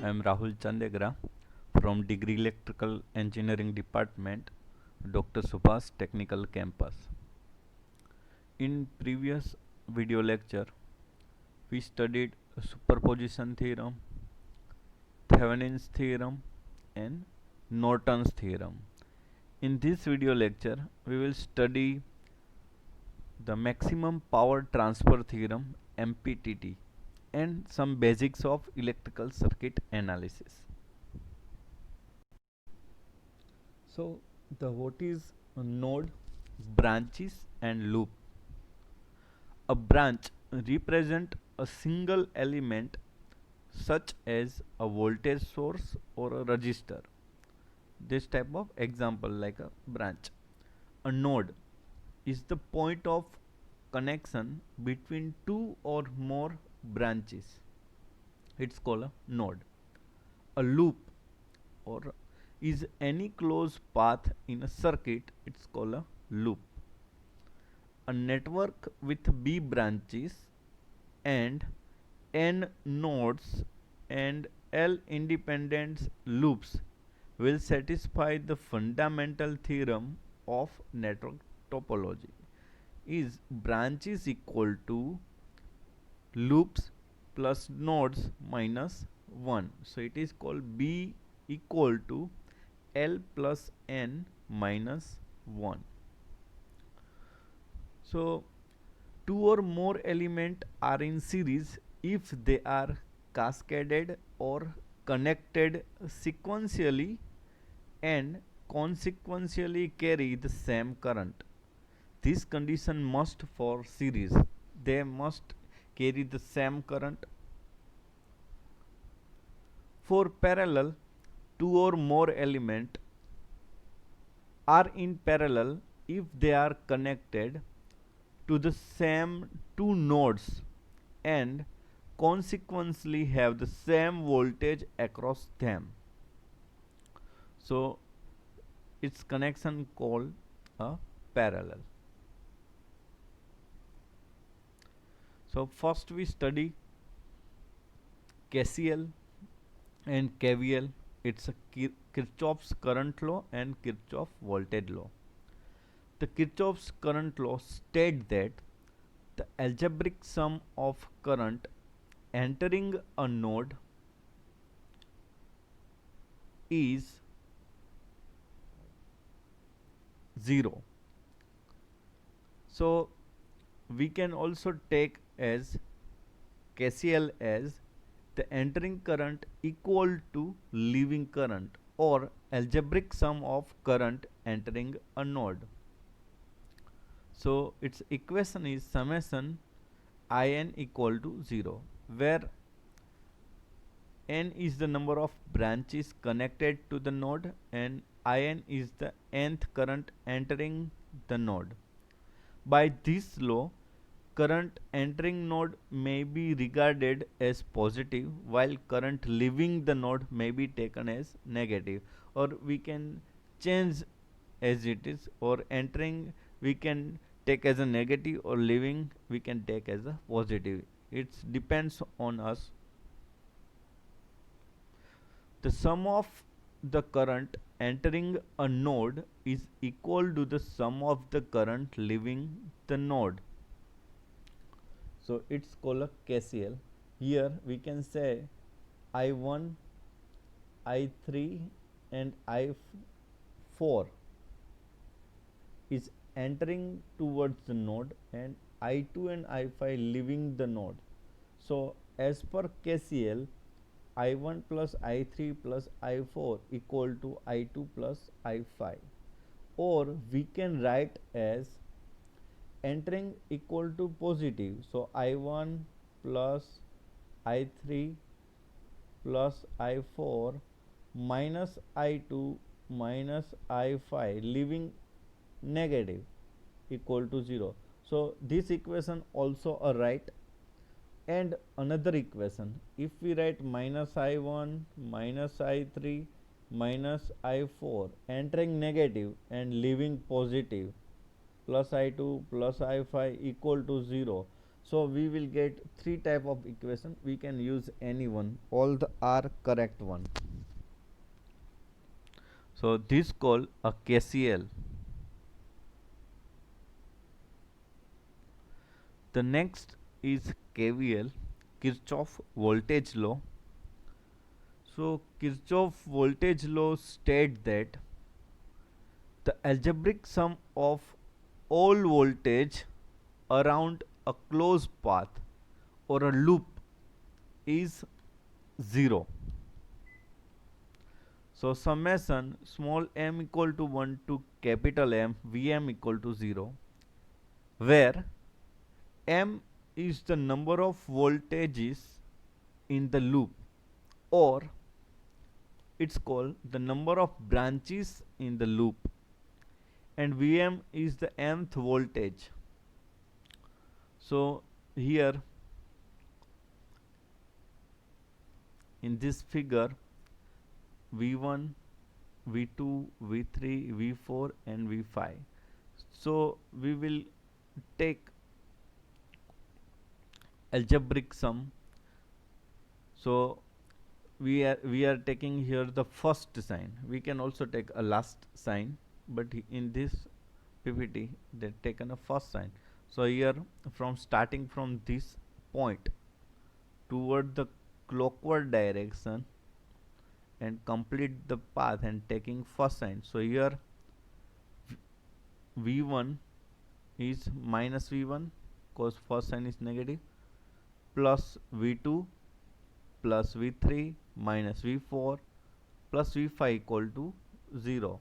I am Rahul Chandegra from Degree Electrical Engineering Department, Dr. Subhas Technical Campus. In previous video lecture, we studied superposition theorem, Thevenin's theorem and Norton's theorem. In this video lecture, we will study the maximum power transfer theorem MPTT and some basics of electrical circuit analysis. So the what is a node, branches and loop. A branch represent a single element such as a voltage source or a resistor. This type of example like a branch. A node is the point of connection between two or more branches. It's called a node. A loop or is any closed path in a circuit. It's called a loop. A network with B branches and N nodes and L independent loops will satisfy the fundamental theorem of network topology. Is branches equal to loops plus nodes minus 1. So it is called B equal to L plus N minus 1. So two or more elements are in series if they are cascaded or connected sequentially and consequentially carry the same current. This condition must for series. They must carry the same current. For parallel, two or more elements are in parallel if they are connected to the same two nodes and consequently have the same voltage across them. So its connection called a parallel. So first we study KCL and KVL. It's a Kirchhoff's current law and Kirchhoff voltage law. The Kirchhoff's current law states that the algebraic sum of current entering a node is 0. So we can also take as KCL as the entering current equal to leaving current or algebraic sum of current entering a node. So its equation is summation In equal to 0, where n is the number of branches connected to the node and In is the nth current entering the node. By this law, current entering node may be regarded as positive while current leaving the node may be taken as negative, or we can change as it is, or entering we can take as a negative or leaving we can take as a positive. It depends on us. The sum of the current entering a node is equal to the sum of the current leaving the node. So it's called a KCL. Here we can say I1, I3 and I4 is entering towards the node and I2 and I5 leaving the node. So as per KCL, I1 plus I3 plus I4 equal to I2 plus I5, or we can write as entering equal to positive, so I1 plus I3 plus I4 minus I2 minus I5 leaving negative equal to 0. So this equation also a right. And another equation, if we write minus I1 minus I3 minus I4 entering negative and leaving positive plus I2 plus I5 equal to 0. So we will get three type of equation. We can use any one, all the are correct one. So this called a KCL. The next is KVL, Kirchhoff voltage law. So Kirchhoff voltage law states that the algebraic sum of all voltage around a closed path or a loop is 0. So summation small m equal to 1 to capital M Vm equal to 0, where m is the number of voltages in the loop, or it's called the number of branches in the loop, and Vm is the mth voltage. So here in this figure, V1, V2, V3, V4 and V5. So we will take algebraic sum. So we are taking here the first sign. We can also take a last sign, but in this PPT they taken a first sign. So here from starting from this point toward the clockwise direction and complete the path and taking first sign. So here V1 is minus V1 because first sign is negative, plus V2 plus V3 minus V4 plus V5 equal to 0.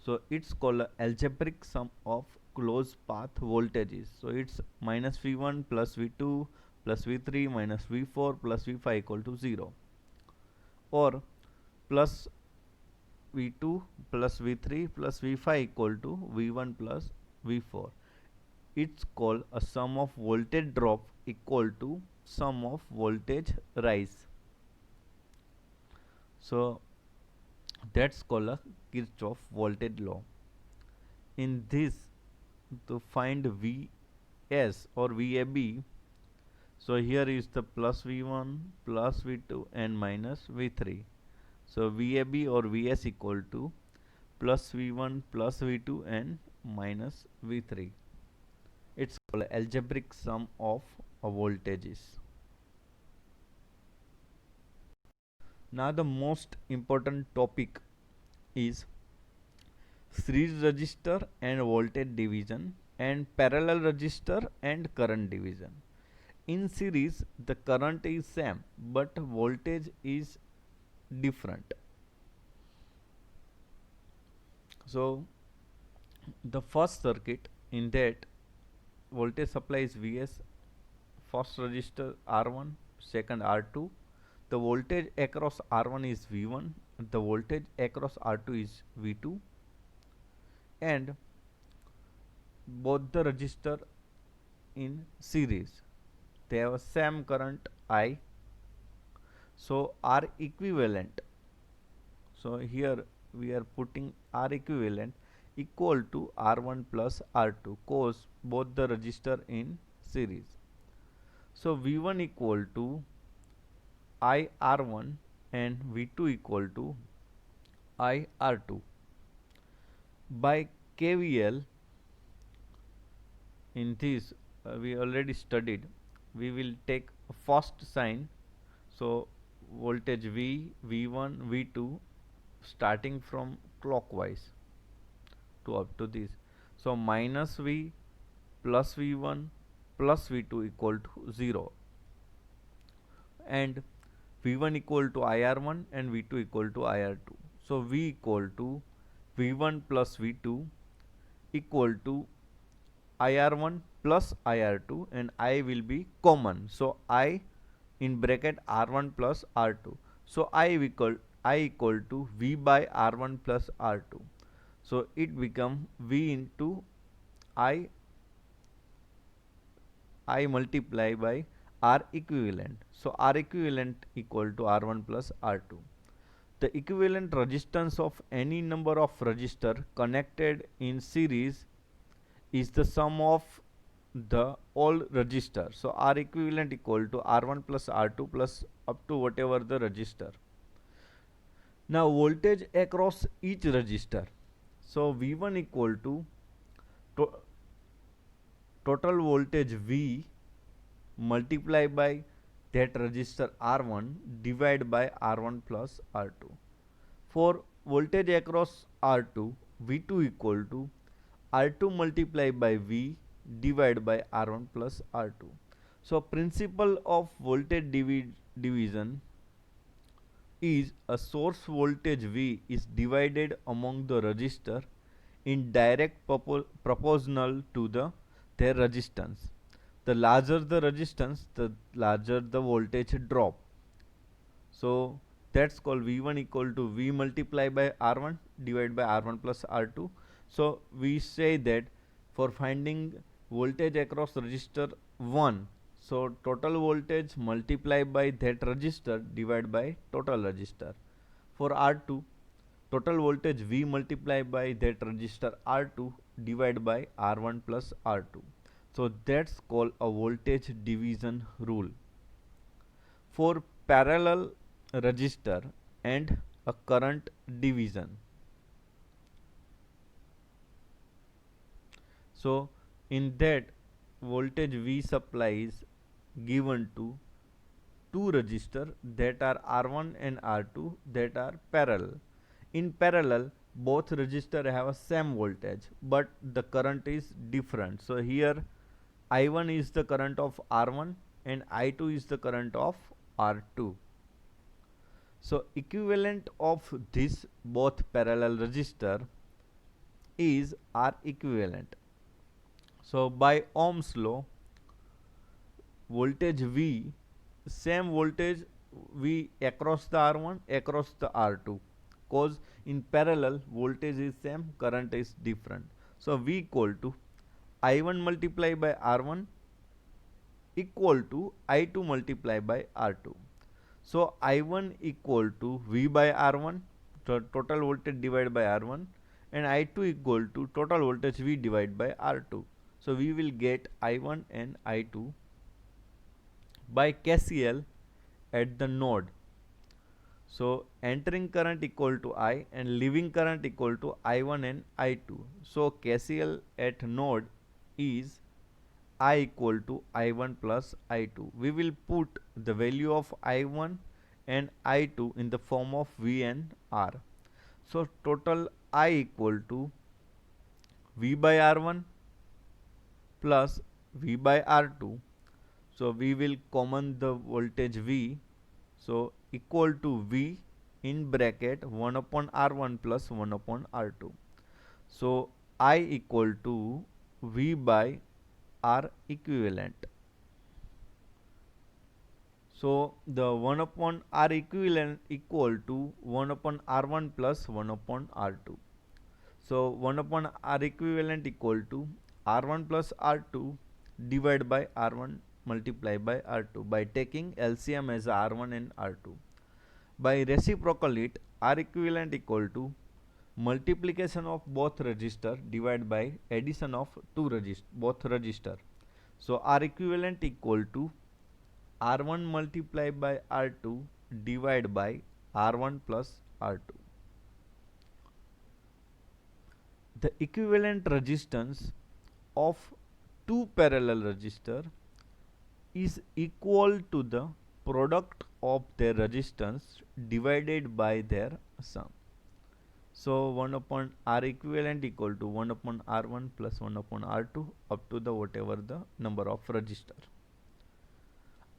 So it's called a algebraic sum of closed path voltages. So it's minus V1 plus V2 plus V3 minus V4 plus V5 equal to 0, or plus V2 plus V3 plus V5 equal to V1 plus V4. It's called a sum of voltage drop equal to sum of voltage rise. So that's called a Kirchhoff voltage law. In this, to find Vs or VAB, so here is the plus V1 plus V2 and minus V3. So VAB or Vs equal to plus V1 plus V2 and minus V3. It's called algebraic sum of voltages. Now the most important topic is series resistor and voltage division, and parallel resistor and current division. In series the current is same but voltage is different. So the first circuit, in that voltage supply is Vs, first resistor R1, second R2. The voltage across R1 is V1, the voltage across R2 is V2, and both the resistor in series, they have a same current I. So R equivalent, so here we are putting R equivalent equal to R1 plus R2 cause both the resistor in series. So V1 equal to I R1 and V2 equal to I R2. By KVL, in this we already studied, we will take a first sign. So voltage V, V1, V2 starting from clockwise to up to this. So minus V plus V1 plus V2 equal to 0, and V1 equal to IR1 and V2 equal to IR2. So V equal to V1 plus V2 equal to IR1 plus IR2, and I will be common. So I in bracket R1 plus R2. So I equal to V by R1 plus R2. So it become V into I multiply by R equivalent. So R equivalent equal to R1 plus R2. The equivalent resistance of any number of resistor connected in series is the sum of the all register. So R equivalent equal to R1 plus R2 plus up to whatever the register. Now voltage across each register. So V1 equal to total voltage V multiply by that resistor R1 divided by R1 plus R2. For voltage across R2, V2 equal to R2 multiplied by V divided by R1 plus R2. So principle of voltage division is a source voltage V is divided among the resistor in direct proportional to their resistance. The larger the resistance, the larger the voltage drop. So that's called V1 equal to V multiplied by R1 divided by R1 plus R2. So we say that for finding voltage across resistor 1, so total voltage multiplied by that resistor divided by total resistor. For R2, total voltage V multiplied by that resistor R2 divided by R1 plus R2. So that's called a voltage division rule. For parallel resistor and a current division. So in that voltage V supply is given to two resistors that are R1 and R2 that are parallel. In parallel, both resistors have a same voltage, but the current is different. So here I1 is the current of R1 and I2 is the current of R2. So equivalent of this both parallel resistor is R equivalent. So by Ohm's law, voltage V, same voltage V across the R1 across the R2, cause in parallel voltage is same, current is different. So V equal to I1 multiplied by R1 equal to I2 multiplied by R2. So I1 equal to V by R1, total voltage divided by R1, and I2 equal to total voltage V divided by R2. So we will get I1 and I2 by KCL at the node. So entering current equal to I and leaving current equal to I1 and I2. So KCL at node is I equal to I1 plus I2. We will put the value of I1 and I2 in the form of V and R. So total I equal to V by R1 plus V by R2. So we will common the voltage V. So equal to V in bracket 1 upon R1 plus 1 upon R2. So I equal to V by R equivalent. So the 1 upon R equivalent equal to 1 upon R1 plus 1 upon R2. So 1 upon R equivalent equal to R1 plus R2 divided by R1 multiplied by R2 by taking LCM as R1 and R2. By reciprocal it, R equivalent equal to multiplication of both resistor divided by addition of both resistor. So R equivalent equal to R1 multiplied by R2 divided by R1 plus R2. The equivalent resistance of two parallel resistor is equal to the product of their resistance divided by their sum. So 1 upon R equivalent equal to 1 upon R1 plus 1 upon R2 up to the whatever the number of resistor.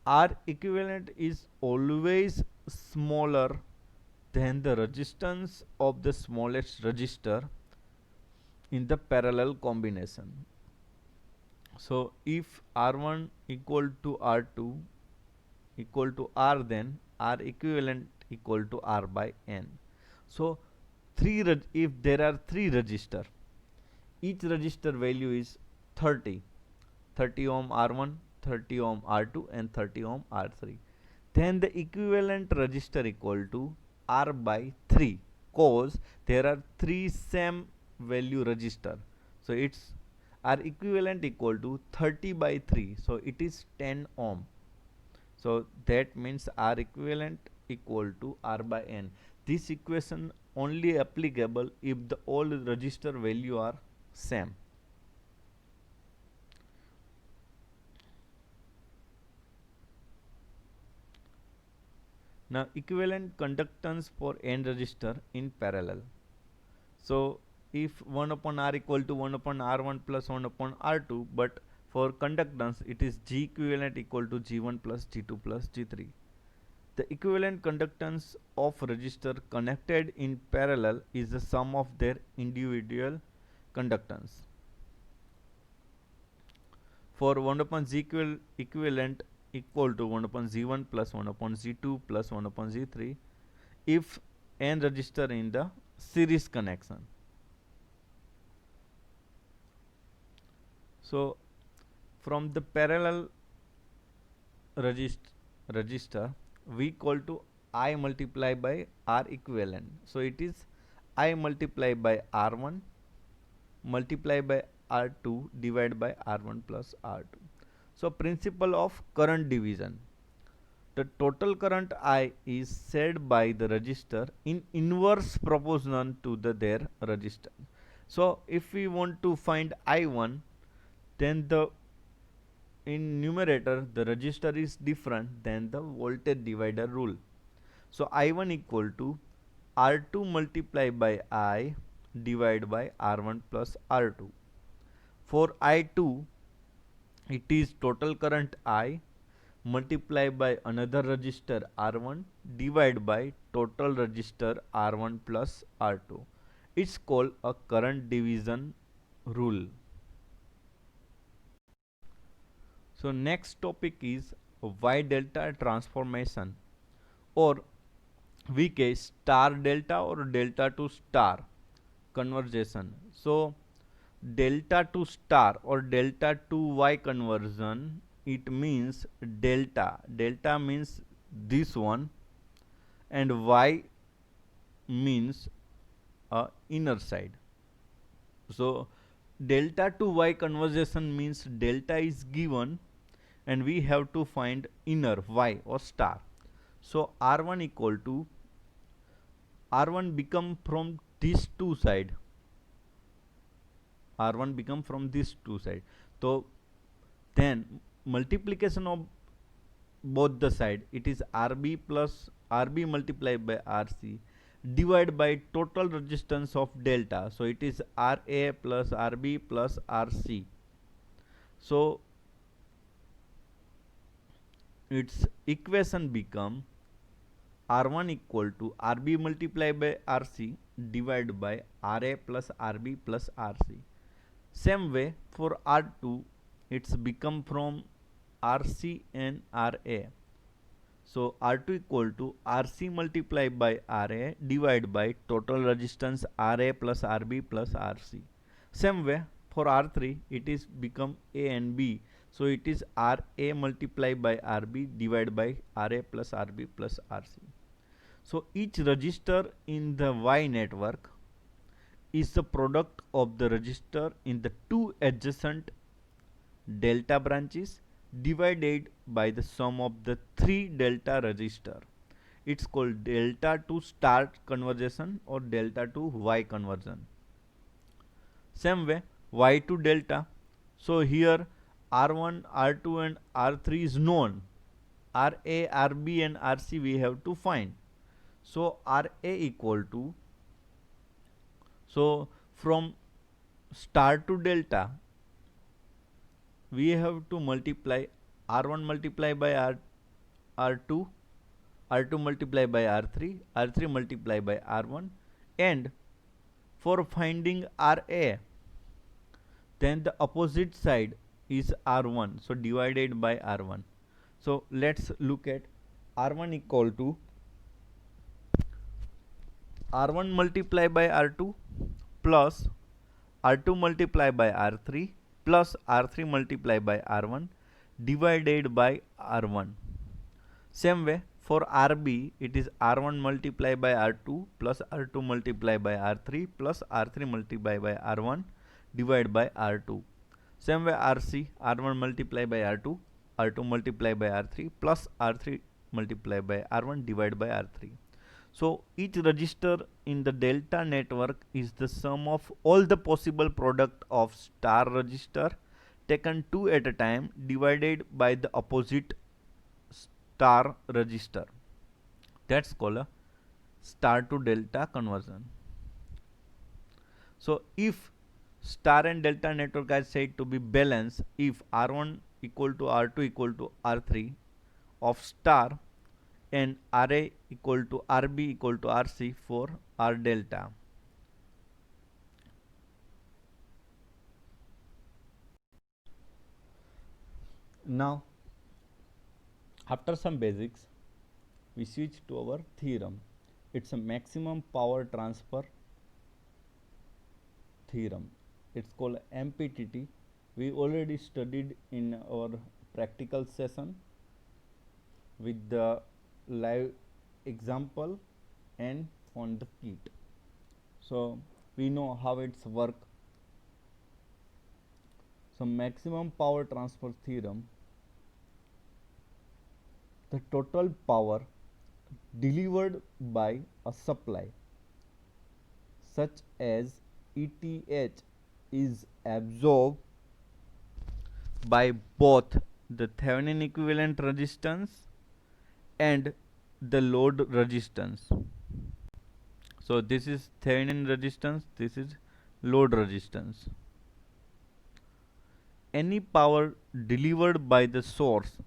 R equivalent is always smaller than the resistance of the smallest resistor in the parallel combination. So if R1 equal to R2 equal to R, then R equivalent equal to R by N. So if there are three resistor, each resistor value is 30 ohm R1, 30 ohm R2 and 30 ohm R3. Then the equivalent resistor equal to R by 3, cause there are three same value resistor. So it's R equivalent equal to 30 by 3, so it is 10 ohm. So that means R equivalent equal to R by N. This equation only applicable if the all resistor value are same. Now equivalent conductance for N resistor in parallel. So if 1 upon R equal to 1 upon R1 plus 1 upon R2, but for conductance it is G equivalent equal to G1 plus G2 plus G3. The equivalent conductance of resistor connected in parallel is the sum of their individual conductance. For 1 upon Z equivalent equal to 1 upon Z1 plus 1 upon Z2 plus 1 upon Z3 if N resistor in the series connection. So from the parallel resistor we equal to I multiply by R equivalent. So it is I multiply by R1 multiply by R2 divided by R1 plus R2. So principle of current division. The total current I is said by the resistor in inverse proportion to their resistance. So if we want to find I1, then the in numerator the resistor is different than the voltage divider rule. So I1 equal to R2 multiplied by I divided by R1 plus R2. For I2 it is total current I multiplied by another resistor R1 divided by total resistor R1 plus R2. It's called a current division rule. So next topic is Y delta transformation, or VK star delta or delta to star conversion. So delta to star or delta to Y conversion, it means delta means this one and Y means inner side. So delta to Y conversion means delta is given and we have to find inner Y or star. So R1 equal to R1 become from these two side. R1 become from these two side. So then multiplication of both the side, it is RB plus RB multiplied by RC divided by total resistance of delta. So it is RA plus RB plus RC. So its equation become R1 equal to RB multiplied by RC divided by RA plus RB plus RC. Same way for R2 it's become from RC and RA. So R2 equal to RC multiplied by RA divided by total resistance RA plus RB plus RC. Same way for R3 it is become A and B. So it is RA multiplied by RB divided by RA plus RB plus RC. So each resistor in the Y network is the product of the resistor in the two adjacent delta branches divided by the sum of the three delta resistor. It's called delta to star conversion or delta to Y conversion. Same way Y to delta. So here R1, R2 and R3 is known. RA, RB and RC we have to find. So RA equal to, so from star to delta we have to multiply R1 multiply by R2, R2 multiply by R3, R3 multiply by R1, and for finding RA then the opposite side is R1, so divided by R1. So let's look at R1 equal to R1 multiply by R2 plus R2 multiply by R3 plus R3 multiply by R1 divided by R1. Same way for RB it is R1 multiply by R2 plus R2 multiply by R3 plus R3 multiply by R1 divided by R2. Same way RC, R1 multiplied by R2, R2 multiplied by R3 plus R3 multiplied by R1 divided by R3. So each register in the delta network is the sum of all the possible product of star register taken two at a time divided by the opposite star register. That's called a star to delta conversion. So if star and delta network are said to be balanced if R1 equal to R2 equal to R3 of star and RA equal to RB equal to RC for R delta. Now, after some basics, we switch to our theorem. It's a maximum power transfer theorem. It's called MPTT. We already studied in our practical session with the live example and on the kit. So we know how it's work. So maximum power transfer theorem, the total power delivered by a supply such as ETH is absorbed by both the Thevenin equivalent resistance and the load resistance. So this is Thevenin resistance, this is load resistance. Any power delivered by the source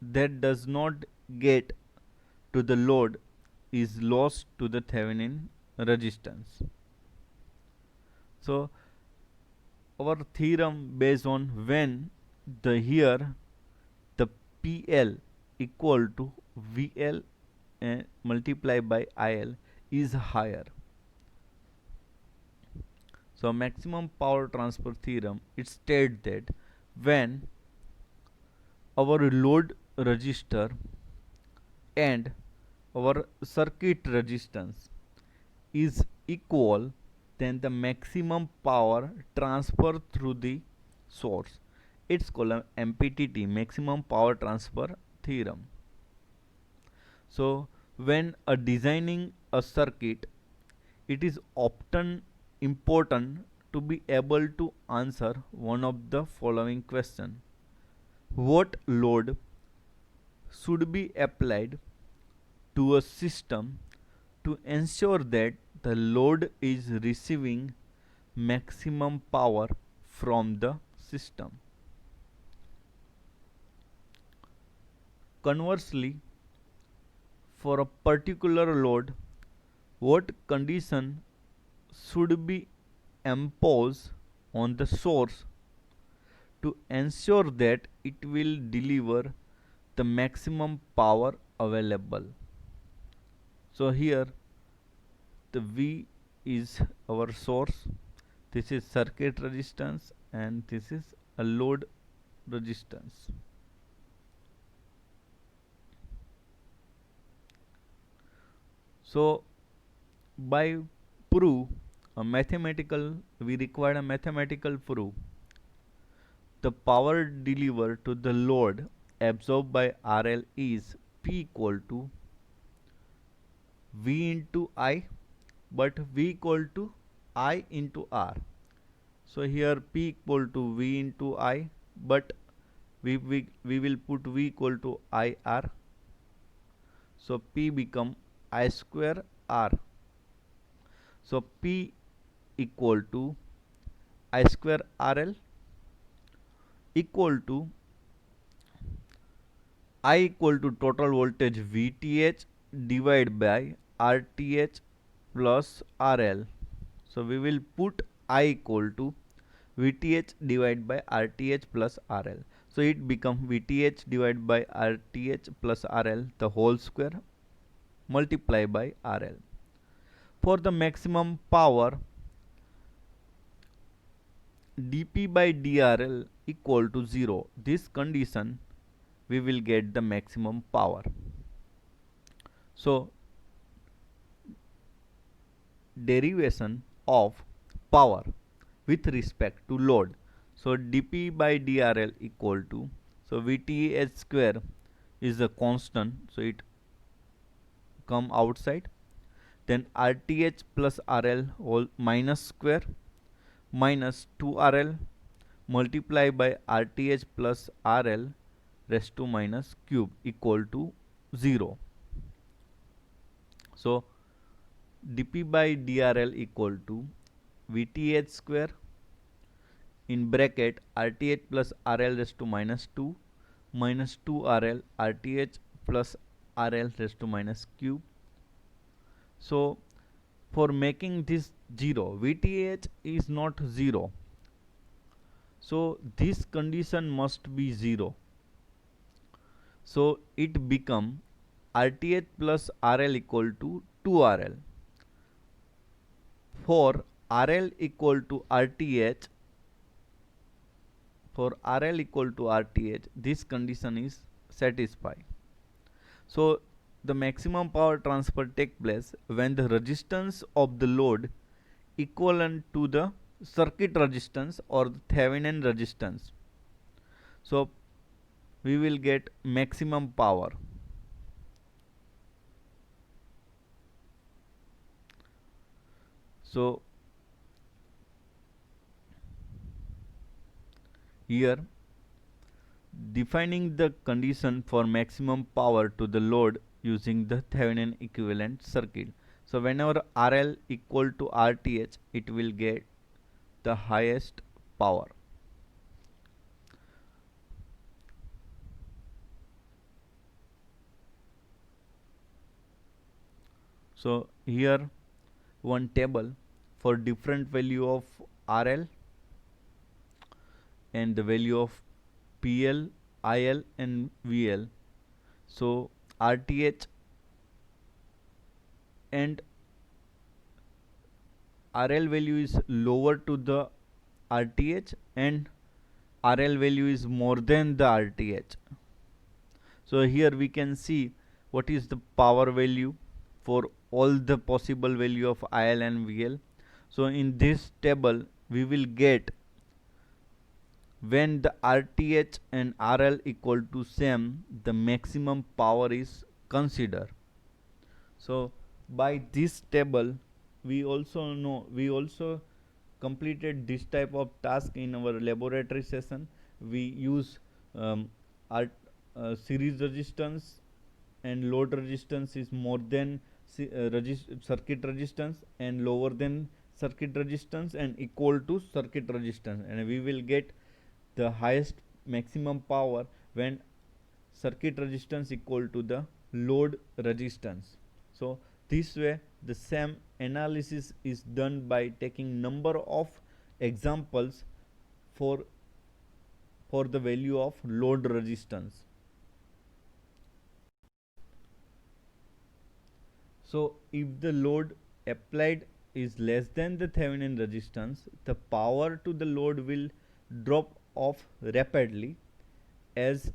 that does not get to the load is lost to the Thevenin resistance. So our theorem based on when the here the PL equal to VL multiplied by IL is higher. So maximum power transfer theorem, it states that when our load resistor and our circuit resistance is equal, then the maximum power transfer through the source. It's called a MPTT, maximum power transfer theorem. So when designing a circuit, it is often important to be able to answer one of the following question. What load should be applied to a system to ensure that the load is receiving maximum power from the system? Conversely, for a particular load, what condition should be imposed on the source to ensure that it will deliver the maximum power available? So here the V is our source, this is circuit resistance, and this is a load resistance. So by proof, we require a mathematical proof. The power delivered to the load absorbed by RL is P equal to V into I, but V equal to I into R. So here P equal to V into I, but we will put V equal to IR. So P become I square R. So P equal to I square RL equal to I equal to total voltage VTH divided by RTH plus RL. So we will put I equal to VTH divided by RTH plus RL. So it become VTH divided by RTH plus RL the whole square multiplied by RL. For the maximum power, dP by dRL equal to 0. This condition we will get the maximum power. So derivation of power with respect to load. So dp by drl equal to, so VTH square is a constant, so it come outside. Then RTH plus RL whole minus square minus 2RL multiply by RTH plus RL raised to minus cube equal to 0. So dp by drl equal to VTH square in bracket RTH plus RL raised to minus 2 minus 2RL RTH plus RL raised to minus cube. So for making this 0, VTH is not 0. So this condition must be 0. So it become RTH plus RL equal to 2RL. For RL equal to RTH, this condition is satisfied. So the maximum power transfer take place when the resistance of the load equivalent to the circuit resistance or the Thevenin resistance. So we will get maximum power. So here defining the condition for maximum power to the load using the Thevenin equivalent circuit. So whenever RL equal to RTH, it will get the highest power. So here one table for different value of RL and the value of PL, IL and VL. So RTH and RL value is lower to the RTH and RL value is more than the RTH. So here we can see what is the power value for all the possible value of IL and VL. So in this table we will get when the RTH and RL equal to same, the maximum power is considered. So by this table we also completed this type of task in our laboratory session. We use series resistance and load resistance is more than circuit resistance and lower than circuit resistance and equal to circuit resistance, and we will get the highest maximum power when circuit resistance equal to the load resistance. So this way the same analysis is done by taking number of examples for the value of load resistance. So if the load applied is less than the Thevenin resistance, the power to the load will drop off rapidly as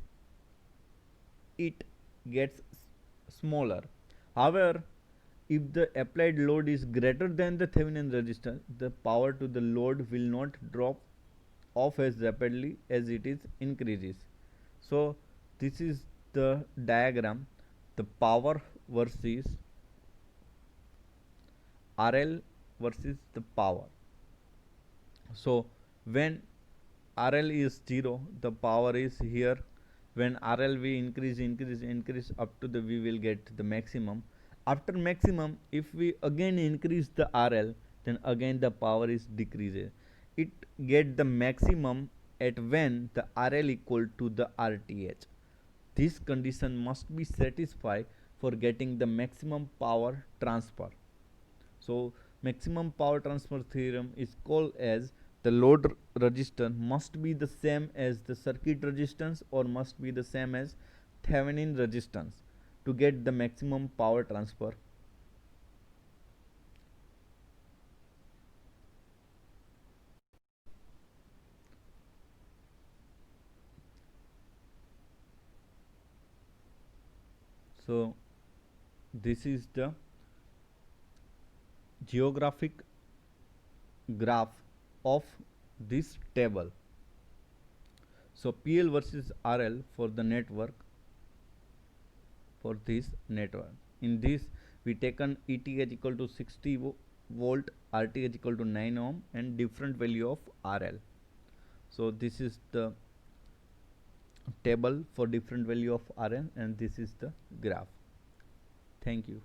it gets smaller. However, if the applied load is greater than the Thevenin resistance, the power to the load will not drop off as rapidly as it is increases. So this is the diagram, the power versus RL versus the power. So when RL is 0, the power is here. When RL we increase up to the, we will get the maximum. After maximum, if we again increase the RL, then again the power is decreases. It get the maximum at when the RL equal to the RTH. This condition must be satisfied for getting the maximum power transfer. So maximum power transfer theorem is called as the load resistance must be the same as the circuit resistance or must be the same as Thevenin resistance to get the maximum power transfer. So this is the geographic graph of this table. So PL versus RL for the network, for this network. In this we taken ET is equal to 60 volt, RT is equal to 9 ohm and different value of RL. So this is the table for different value of RL and this is the graph. Thank you.